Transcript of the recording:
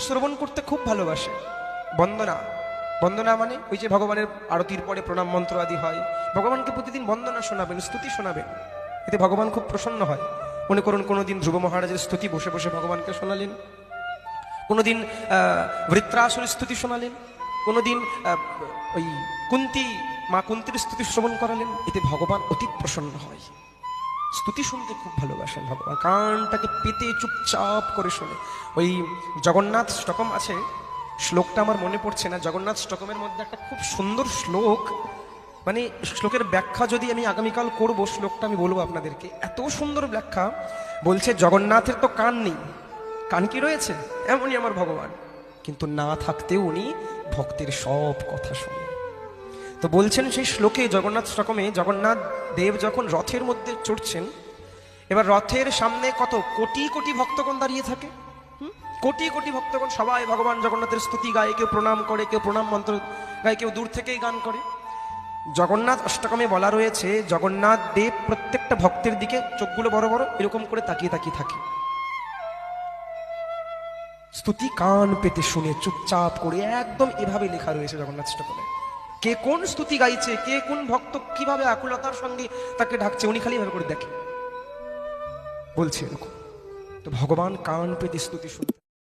শ্রবণ করতে খুব ভালোবাসে। বন্দনা, বন্দনা মানে ওই যে ভগবানের আরতির পরে প্রণাম মন্ত্র আদি হয়, ভগবানকে প্রতিদিন বন্দনা শোনাবেন, স্তুতি শোনাবেন, এতে ভগবান খুব প্রসন্ন হয়। মনে করুন কোনোদিন ধ্রুব মহারাজের স্তুতি বসে বসে ভগবানকে শোনালেন, কোনোদিন বৃত্রাসুরের স্তুতি শোনালেন, কোনোদিন ওই কুন্তী মা কুন্তীর স্তুতি শ্রবণ করালেন, এতে ভগবান অতি প্রসন্ন হয়। স্তুতি শুনতে খুব ভালোবাসেন ভগবান, কানটাকে পেতে চুপচাপ করে শোনে। ওই জগন্নাথ ষ্টকম আছে, শ্লোকটা আমার মনে পড়ছে না, জগন্নাথ ষ্টকমের মধ্যে একটা খুব সুন্দর শ্লোক, মানে শ্লোকের ব্যাখ্যা যদি আমি আগামীকাল করব, শ্লোকটা আমি বলবো আপনাদেরকে, এত সুন্দর ব্যাখ্যা। বলছে জগন্নাথের তো কান নেই, কান কি রয়েছে? এমনই আমার ভগবান, কিন্তু না থাকতেও উনি ভক্তের সব কথা শোনেন। তো বলছেন সেই শ্লোকে জগন্নাথ ষ্টকমে, জগন্নাথ দেব যখন রথের মধ্যে চড়ছেন, এবার রথের সামনে কত কোটি কোটি ভক্তগণ দাঁড়িয়ে থাকে, কোটি কোটি ভক্তগণ, সবাই ভগবান জগন্নাথের স্তুতি গায়, কেউ প্রণাম করে, কেউ প্রণাম মন্ত্র গায়, কেউ দূর থেকেই গান করে। জগন্নাথ অষ্টকমে বলা রয়েছে জগন্নাথ দেব প্রত্যেকটা ভক্তের দিকে চোখগুলো বড় বড় এরকম করে তাকিয়ে তাকিয়ে থাকে, স্তুতি কান পেতে শুনে চুপচাপ করে, একদম এভাবে লেখা রয়েছে জগন্নাথ ষ্টকমে। কে কোন স্তুতি গাইছে, কে কোন ভক্ত কিভাবে আকুলতার সঙ্গে তাকে ডাকছে, উনি খালি এভাবে করে দেখে, বলছে এরকম। তো ভগবান কান পেতে স্তুতি শুনতে